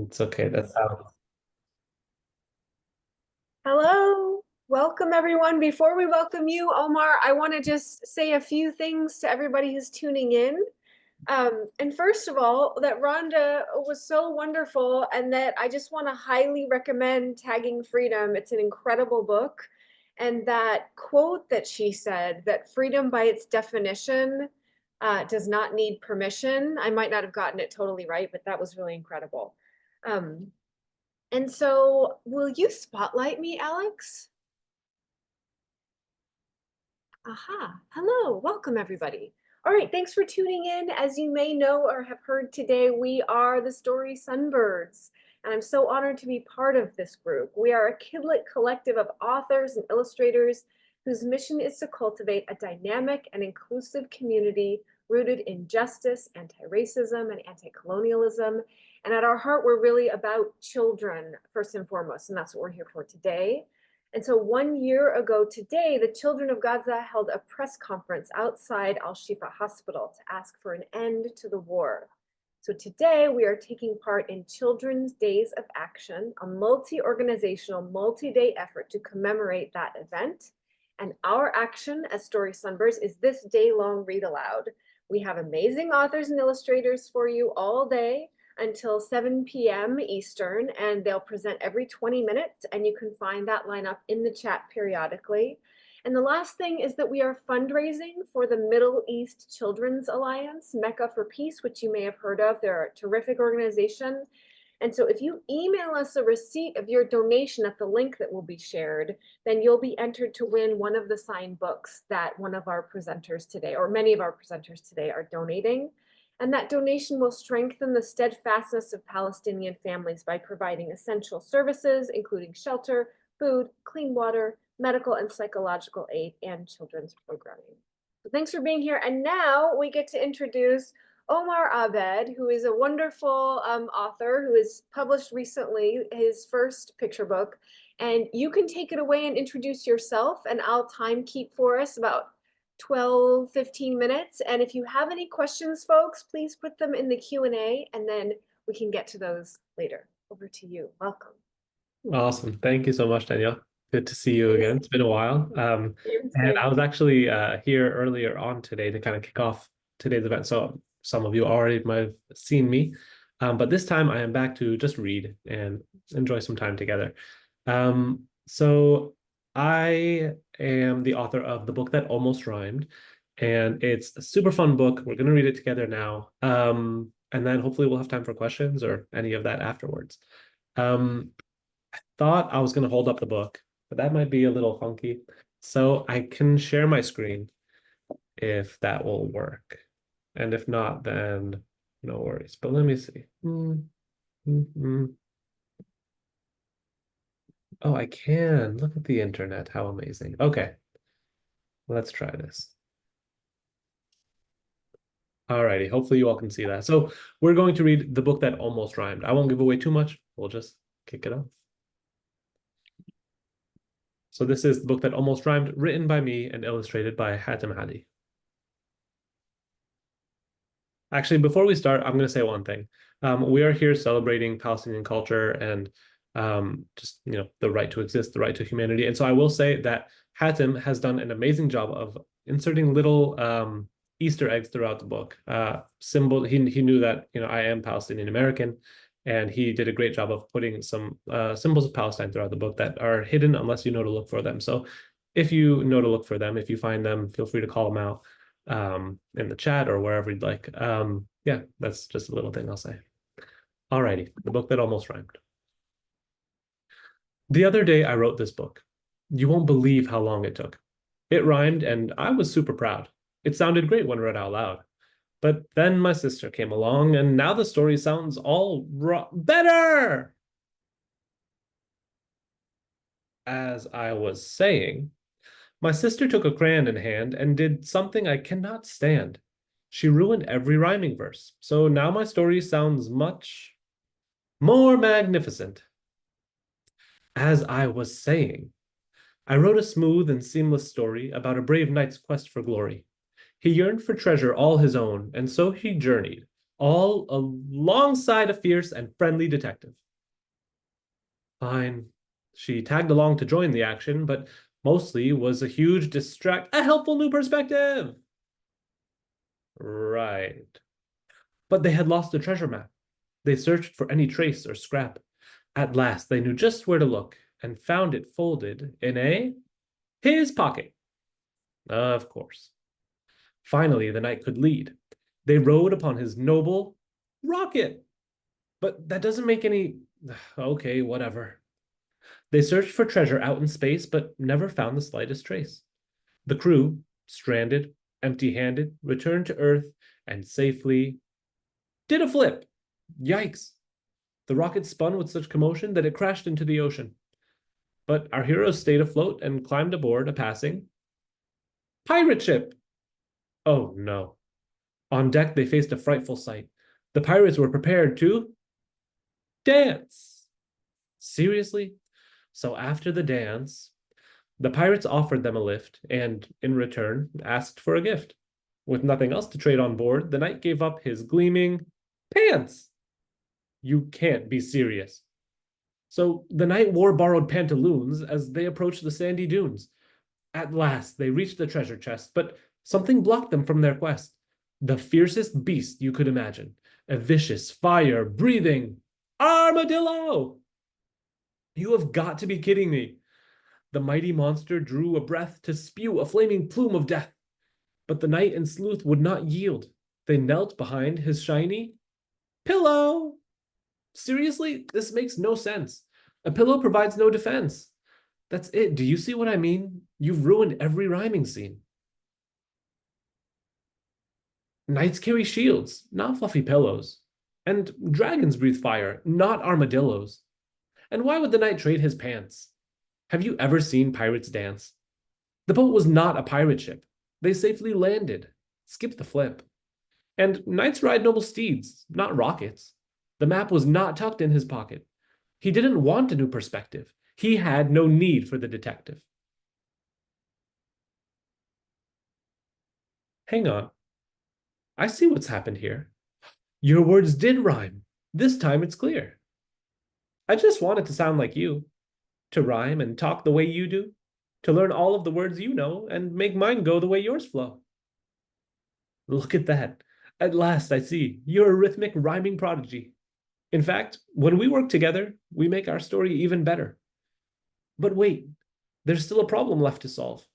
It's okay. That's how. Hello, welcome everyone. Before we welcome you, Omar, I want to just say a few things to everybody who's tuning in. And first of all, that Rhonda was so wonderful, and that I just want to highly recommend Tagging Freedom. It's an incredible book. And that quote that she said, that freedom by its definition does not need permission. I might not have gotten it totally right, but that was really incredible. Um, and so, will you spotlight me, Alex? Aha. Hello. Welcome, everybody. All right. Thanks for tuning in. As you may know or have heard today, we are the Story Sunbirds. And I'm so honored to be part of this group. We are a kidlit collective of authors and illustrators whose mission is to cultivate a dynamic and inclusive community rooted in justice, anti-racism, and anti-colonialism. And at our heart, we're really about children first and foremost. And that's what we're here for today. And so 1 year ago today, the Children of Gaza held a press conference outside Al-Shifa Hospital to ask for an end to the war. So today we are taking part in Children's Days of Action, a multi-organizational, multi-day effort to commemorate that event. And our action as Story Sunbursts is this day-long read aloud. We have amazing authors and illustrators for you all day until 7 p.m. Eastern, and they'll present every 20 minutes, and you can find that lineup in the chat periodically. And the last thing is that we are fundraising for the Middle East Children's Alliance, Mecca for Peace, which you may have heard of. They're a terrific organization. And so if you email us a receipt of your donation at the link that will be shared, then you'll be entered to win one of the signed books that one of our presenters today, or many of our presenters today, are donating. And that donation will strengthen the steadfastness of Palestinian families by providing essential services, including shelter, food, clean water, medical and psychological aid, and children's programming. So thanks for being here. And now we get to introduce Omar Abed, who is a wonderful author who has published recently his first picture book. And you can take it away and introduce yourself, and I'll time keep for us about 12, 15 minutes. And if you have any questions, folks, please put them in the Q&A, and then we can get to those later. Over to you. Welcome. Awesome. Thank you so much, Danielle. Good to see you again. It's been a while. And Same. I was actually here earlier on today to kind of kick off today's event. So some of you already might have seen me. But this time I am back to just read and enjoy some time together. So I am the author of the book that almost rhymed, and it's a super fun book. We're going to read it together now. And then hopefully we'll have time for questions or any of that afterwards. Um, Thought I was going to hold up the book, but that might be a little funky. So I can share my screen if that will work. And if not, then no worries. But let me see. Oh, I can. Look at the internet. How amazing. Okay, let's try this. Alrighty, hopefully you all can see that. So we're going to read the book that almost rhymed. I won't give away too much. We'll just kick it off. So this is the book that almost rhymed, written by me and illustrated by Hatem Ali. Actually, before we start, I'm going to say one thing. We are here celebrating Palestinian culture and just the right to exist, the right to humanity. And so I will say that Hatem has done an amazing job of inserting little Easter eggs throughout the book. He knew that I am Palestinian American, and he did a great job of putting some symbols of Palestine throughout the book that are hidden unless you know to look for them. So if you know to look for them, if you find them, feel free to call them out in the chat or wherever you'd like. Yeah, that's just a little thing I'll say. Alrighty, the book that almost rhymed. The other day I wrote this book. You won't believe how long it took. It rhymed and I was super proud. It sounded great when read out loud. But then my sister came along and now the story sounds all better. As I was saying, my sister took a crayon in hand and did something I cannot stand. She ruined every rhyming verse, so now my story sounds much more magnificent. As I was saying, I wrote a smooth and seamless story about a brave knight's quest for glory. He yearned for treasure all his own, and so he journeyed all alongside a fierce and friendly detective. Fine. She tagged along to join the action, but mostly was a huge a helpful new perspective. Right. But they had lost the treasure map. They searched for any trace or scrap. At last, they knew just where to look and found it folded in his pocket. Of course. Finally, the knight could lead. They rode upon his noble rocket. But that doesn't make any. Okay, whatever. They searched for treasure out in space, but never found the slightest trace. The crew, stranded, empty handed, returned to Earth and safely did a flip. Yikes. The rocket spun with such commotion that it crashed into the ocean. But our heroes stayed afloat and climbed aboard a passing pirate ship. Oh no. On deck, they faced a frightful sight. The pirates were prepared to dance. Seriously? So after the dance, the pirates offered them a lift and, in return, asked for a gift. With nothing else to trade on board, the knight gave up his gleaming pants. You can't be serious. So the knight wore borrowed pantaloons as they approached the sandy dunes. At last, they reached the treasure chest, but something blocked them from their quest. The fiercest beast you could imagine, a vicious, fire-breathing armadillo. You have got to be kidding me. The mighty monster drew a breath to spew a flaming plume of death. But the knight and sleuth would not yield. They knelt behind his shiny pillow. Seriously, this makes no sense. A pillow provides no defense. That's it. Do you see what I mean? You've ruined every rhyming scene. Knights carry shields, not fluffy pillows. And dragons breathe fire, not armadillos. And why would the knight trade his pants? Have you ever seen pirates dance? The boat was not a pirate ship. They safely landed. Skip the flip. And knights ride noble steeds, not rockets. The map was not tucked in his pocket. He didn't want a new perspective. He had no need for the detective. Hang on. I see what's happened here. Your words did rhyme. This time it's clear. I just wanted to sound like you, to rhyme and talk the way you do, to learn all of the words you know and make mine go the way yours flow. Look at that. At last I see you're a rhythmic rhyming prodigy. In fact, when we work together, we make our story even better. But wait, there's still a problem left to solve.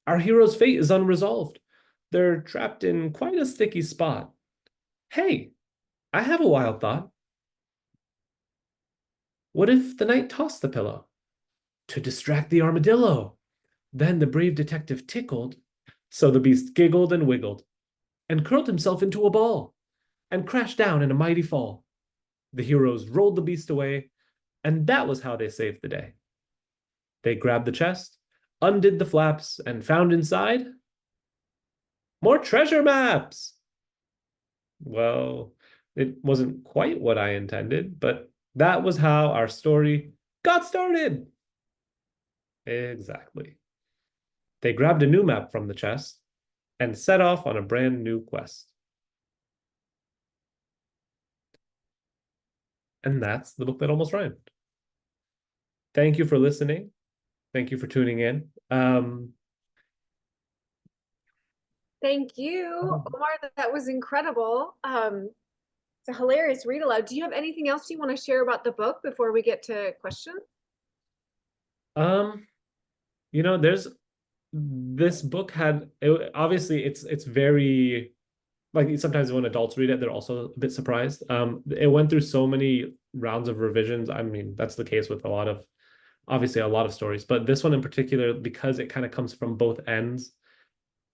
Our hero's fate is unresolved. They're trapped in quite a sticky spot. Hey, I have a wild thought. What if the knight tossed the pillow? To distract the armadillo. Then the brave detective tickled, so the beast giggled and wiggled, and curled himself into a ball, and crashed down in a mighty fall. The heroes rolled the beast away, and that was how they saved the day. They grabbed the chest, undid the flaps, and found inside more treasure maps. Well, it wasn't quite what I intended, but that was how our story got started. Exactly. They grabbed a new map from the chest and set off on a brand new quest. And that's the book that almost rhymed. Thank you for listening. Thank you for tuning in. Thank you, Omar. That was incredible. It's a hilarious read aloud. Do you have anything else you want to share about the book before we get to questions? There's this book had obviously it's very like sometimes when adults read it, they're also a bit surprised. It went through so many rounds of revisions. I mean, that's the case with obviously a lot of stories, but this one in particular, because it kind of comes from both ends,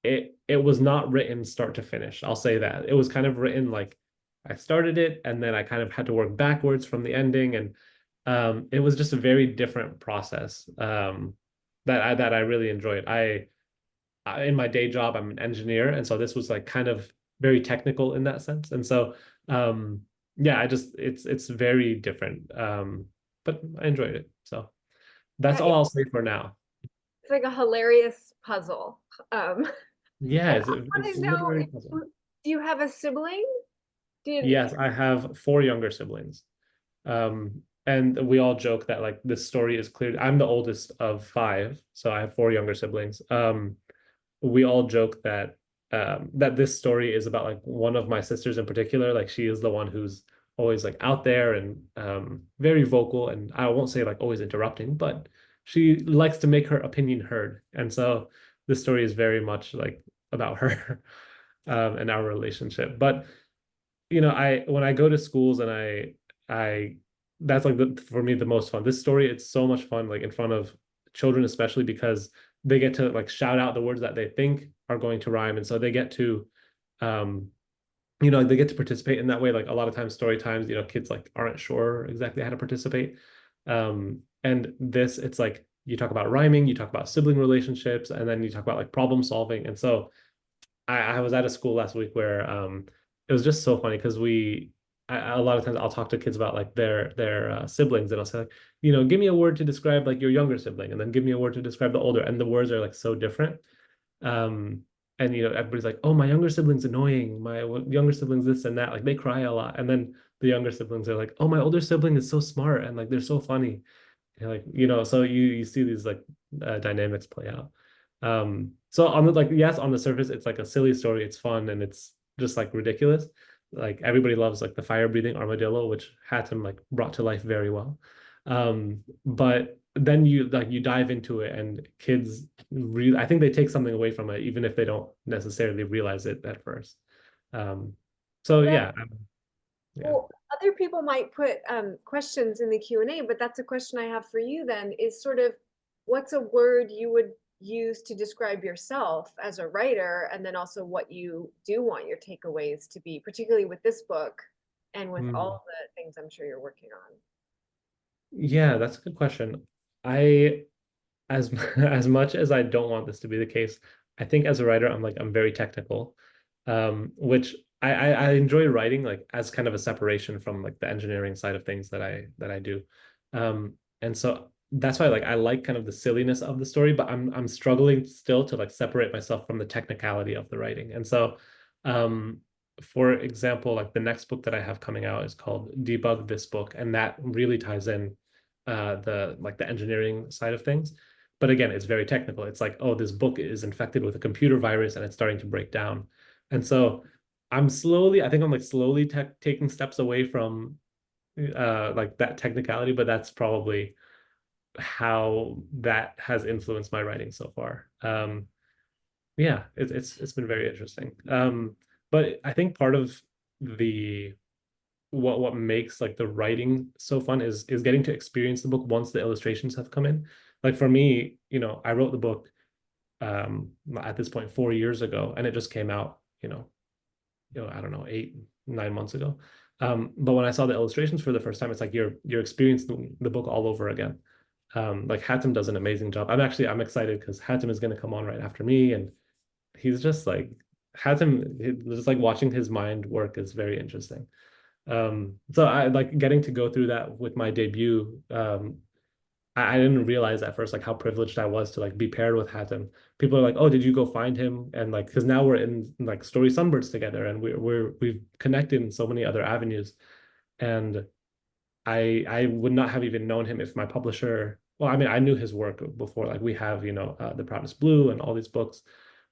it was not written start to finish. I'll say that. It was kind of written like I started it and then I kind of had to work backwards from the ending, and it was just a very different process that I really enjoyed. I in my day job, I'm an engineer, and so this was like kind of very technical in that sense. And so yeah, it's very different. But I enjoyed it. So that's Yeah, all I'll say for now. it's like a hilarious puzzle. Yeah, And it's I want it's to know literary if puzzle. do you have a sibling? Yes, I have four younger siblings. And we all joke that like this story is clear. I'm the oldest of five, so I have four younger siblings. We all joke that that this story is about like one of my sisters in particular. Like she is the one who's always like out there and very vocal, and I won't say like always interrupting, but she likes to make her opinion heard. And so this story is very much like about her and our relationship. But you know, I when I go to schools and I that's like for me the most fun. This story, it's so much fun, like in front of children, especially because they get to like shout out the words that they think are going to rhyme. And so they get to um they get to participate in that way. Like a lot of times story times, kids like aren't sure exactly how to participate. And this, it's like you talk about rhyming, you talk about sibling relationships, and then you talk about like problem solving. And so I was at a school last week where it was just so funny because a lot of times I'll talk to kids about like their siblings, and I'll say like, give me a word to describe like your younger sibling, and then give me a word to describe the older, and the words are like so different. Um, and everybody's like, oh, my younger sibling's annoying, my younger sibling's this and that, like they cry a lot, and then the younger siblings are like, oh, my older sibling is so smart and like they're so funny. And like, so you see these like dynamics play out. So on the like, yes, on the surface, it's like a silly story. It's fun and it's just like ridiculous. Like everybody loves like the fire breathing armadillo, which Hattem like brought to life very well. But then you dive into it and kids really, I think they take something away from it, even if they don't necessarily realize it at first. Um, so Right. yeah, yeah. Well, other people might put questions in the Q&A, but that's a question I have for you then is sort of what's a word you would use to describe yourself as a writer, and then also what you do want your takeaways to be, particularly with this book and with all Mm. of the things I'm sure you're working on. Yeah, that's a good question. I as as much as I don't want this to be the case, I think as a writer, I'm very technical, which I enjoy writing like as kind of a separation from like the engineering side of things that I do, and so that's why like I like kind of the silliness of the story, but I'm struggling still to like separate myself from the technicality of the writing, and so, um, for example, like the next book that I have coming out is called Debug This Book, and that really ties in the engineering side of things. But again, it's very technical. It's like, oh, this book is infected with a computer virus and it's starting to break down. And so I think I'm like slowly taking steps away from like that technicality, but that's probably how that has influenced my writing so far. Yeah, it's been very interesting. But I think part of the what makes like the writing so fun is getting to experience the book once the illustrations have come in. Like for me, I wrote the book at this point 4 years ago, and it just came out, I don't know, 8, 9 months ago. But when I saw the illustrations for the first time, it's like you're experiencing the book all over again. Like Hattem does an amazing job. I'm excited because Hattem is going to come on right after me, and he's just like just like watching his mind work is very interesting. So I like getting to go through that with my debut. I didn't realize at first like how privileged I was to like be paired with Hattem. People are like, "Oh, did you go find him?" And like, because now we're in like Story Sunbirds together, and we've connected in so many other avenues. And I would not have even known him if my publisher. Well, I mean, I knew his work before. Like we have, The Proudest Blue and all these books,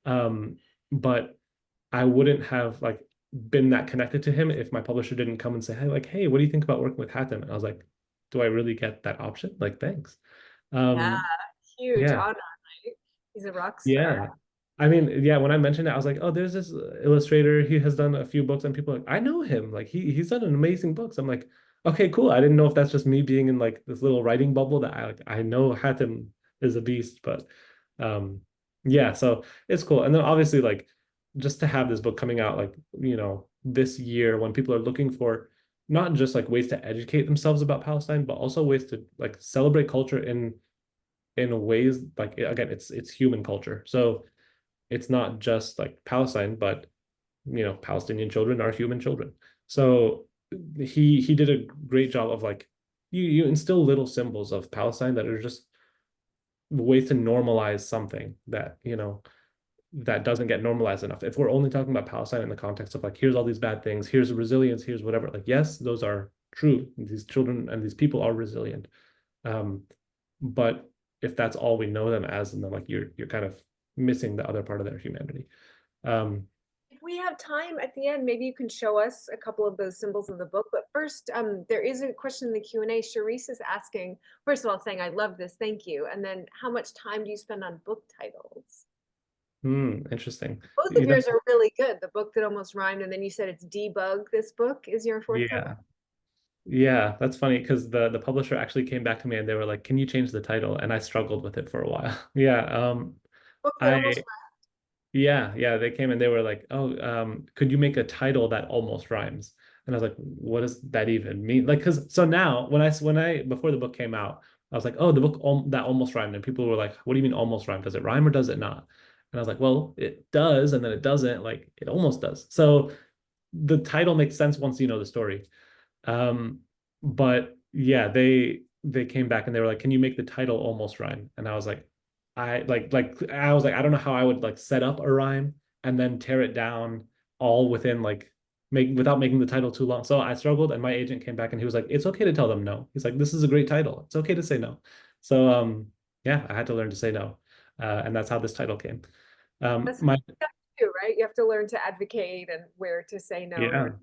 um, but I wouldn't have like been that connected to him if my publisher didn't come and say, hey, what do you think about working with Hattem? And I was like, do I really get that option? Like, thanks. Yeah, Um, huge yeah, honor, right? He's a rock star. yeah. I mean, yeah, when I mentioned it, I was like, oh, there's this illustrator. He has done a few books, and people are like, I know him. Like he's done an amazing books. I'm like, okay, cool. I didn't know if that's just me being in like this little writing bubble that I know Hattem is a beast, but um yeah, so it's cool. And then obviously like just to have this book coming out like, this year when people are looking for not just like ways to educate themselves about Palestine, but also ways to like celebrate culture in ways like again, it's human culture. So it's not just like Palestine, but Palestinian children are human children. So he did a great job of like you instill little symbols of Palestine that are just ways to normalize something that that doesn't get normalized enough. If we're only talking about Palestine in the context of like, here's all these bad things, here's resilience, here's whatever, like, yes, those are true. These children and these people are resilient. Um, but if that's all we know them as, and then like you're kind of missing the other part of their humanity. Um, If we have time at the end, maybe you can show us a couple of those symbols in the book. But first, there is a question in the Q&A. Charisse is asking, first of all, saying, I love this, thank you. And then how much time do you spend on book titles? Interesting. Both of You know, yours are really good. The book that almost rhymed, and then you said it's Debug This Book is your fourth title. yeah. Yeah, that's funny because the publisher actually came back to me and they were like, "Can you change the title?" And I struggled with it for a while. Yeah, Book that almost I yeah, they came and they were like, "Oh, could you make a title that almost rhymes?" And I was like, "What does that even mean?" Like, because so now when I before the book came out, I was like, "Oh, the book that almost rhymed," and people were like, "What do you mean almost rhyme? Does it rhyme or does it not?" And I was like, "Well, it does, and then it doesn't. Like, it almost does." So the title makes sense once you know the story. Um, but yeah, they came back and they were like, "Can you make the title almost rhyme?" And I was like, I was like, I don't know how I would like set up a rhyme and then tear it down all within like make without making the title too long. So I struggled, and my agent came back and he was like, "It's okay to tell them no." He's like, "This is a great title. It's okay to say no." So yeah, I had to learn to say no. And that's how this title came. that's My too, right? You have to learn to advocate and where to say no and yeah. where.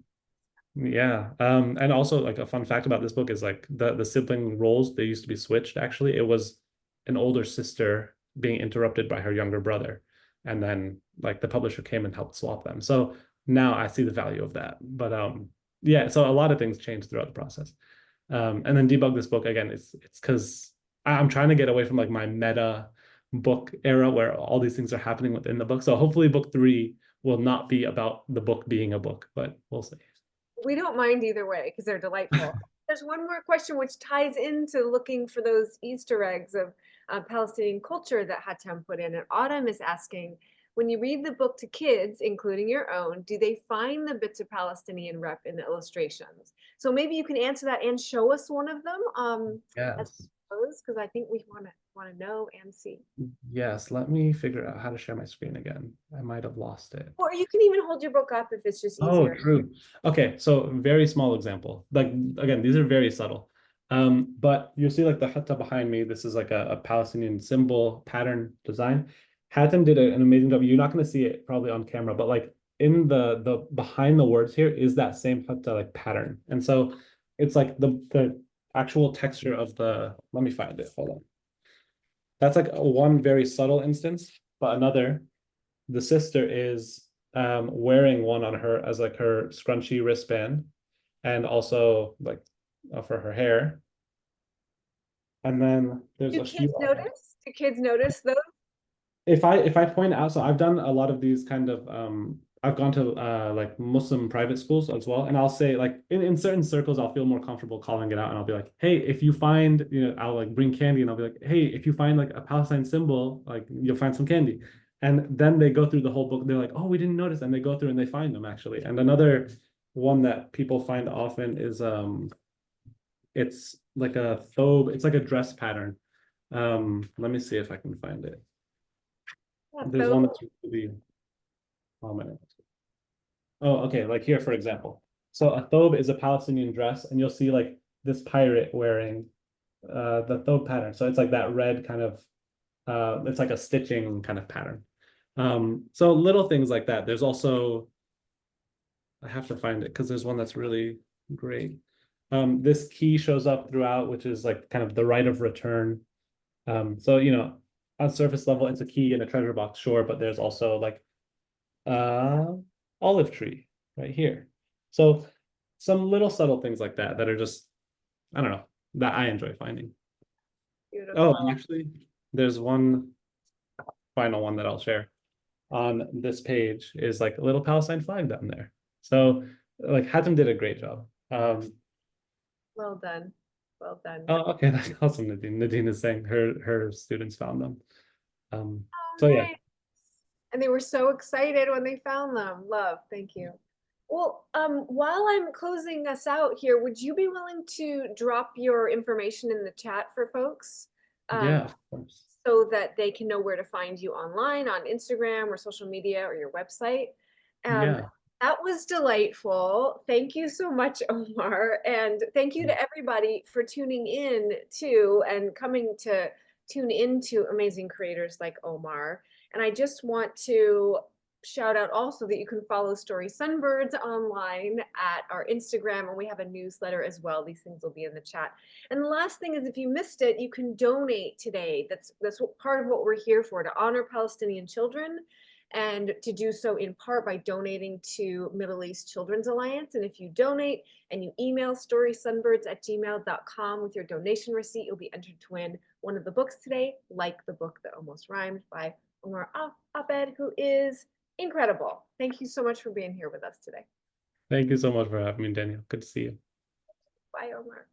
Yeah. And also like a fun fact about this book is like the sibling roles, they used to be switched actually. It was an older sister being interrupted by her younger brother. And then like the publisher came and helped swap them. So now I see the value of that. But yeah, so a lot of things changed throughout the process. And then Debug This Book again, it's because I'm trying to get away from like my meta book era where all these things are happening within the book. So hopefully book three will not be about the book being a book, but we'll see. We don't mind either way because they're delightful. There's one more question which ties into looking for those Easter eggs of Palestinian culture that Hatem put in. And Autumn is asking, when you read the book to kids, including your own, do they find the bits of Palestinian rep in the illustrations? So maybe you can answer that and show us one of them as Yes. because I think we want to know and see. Yes. Let me figure out how to share my screen again. I might have lost it. Or you can even hold your book up if it's just Oh, easier. true. Okay, so very small example. Like again, these are very subtle. But you see like the hatta behind me. This is like a Palestinian symbol pattern design. Hatem did an amazing job. You're not going to see it probably on camera, but like in the behind the words here is that same hatta like pattern. And so it's like the actual texture of the, let me find it. Hold on. That's like one very subtle instance, but another, the sister is wearing one on her as like her scrunchy wristband, and also like for her hair. And then there's Do a kids few others. notice? Do kids notice those? If I point out, so I've done a lot of these kind of I've gone to like Muslim private schools as well, and I'll say like in certain circles I'll feel more comfortable calling it out, and I'll be like, hey, if you find, I'll like bring candy, and I'll be like, hey, if you find like a Palestine symbol, like you'll find some candy. And then they go through the whole book, they're like, oh, we didn't notice, and they go through and they find them actually. And another one that people find often is it's like a thobe, it's like a dress pattern. Let me see if I can find it. Yeah, There's one that's really prominent. Oh, okay. Like here, for example. So a thobe is a Palestinian dress, and you'll see like this pirate wearing the thobe pattern. So it's like that red kind of it's like a stitching kind of pattern. So little things like that. There's also, I have to find it because there's one that's really great. This key shows up throughout, which is like kind of the right of return. So on surface level, it's a key in a treasure box, sure, but there's also like uh olive tree right here. So some little subtle things like that that are just, I don't know, that I enjoy finding. Oh, and beautiful. actually, there's one final one that I'll share on this page is like a little Palestine flag down there. So like Hatem did a great job. Well done. Well done. Oh, okay, that's awesome, Nadine. Nadine is saying her students found them. Oh, So yeah. nice. And they were so excited when they found them. Love. Thank you. Well, while I'm closing us out here, would you be willing to drop your information in the chat for folks? Yeah, of course. so that they can know where to find you online on Instagram or social media or your website. Um, Yeah. that was delightful. Thank you so much, Omar. And thank you to everybody for tuning in too and coming to tune into amazing creators like Omar. And I just want to shout out also that you can follow Story Sunbirds online at our Instagram, and we have a newsletter as well. These things will be in the chat. And the last thing is, if you missed it, you can donate today. That's part of what we're here for, to honor Palestinian children, and to do so in part by donating to Middle East Children's Alliance. And if you donate and you email storysunbirds@gmail.com with your donation receipt, you'll be entered to win one of the books today, like the book that almost rhymed by Omar Abed, who is incredible. Thank you so much for being here with us today. Thank you so much for having me, Daniel. Good to see you. Bye, Omar.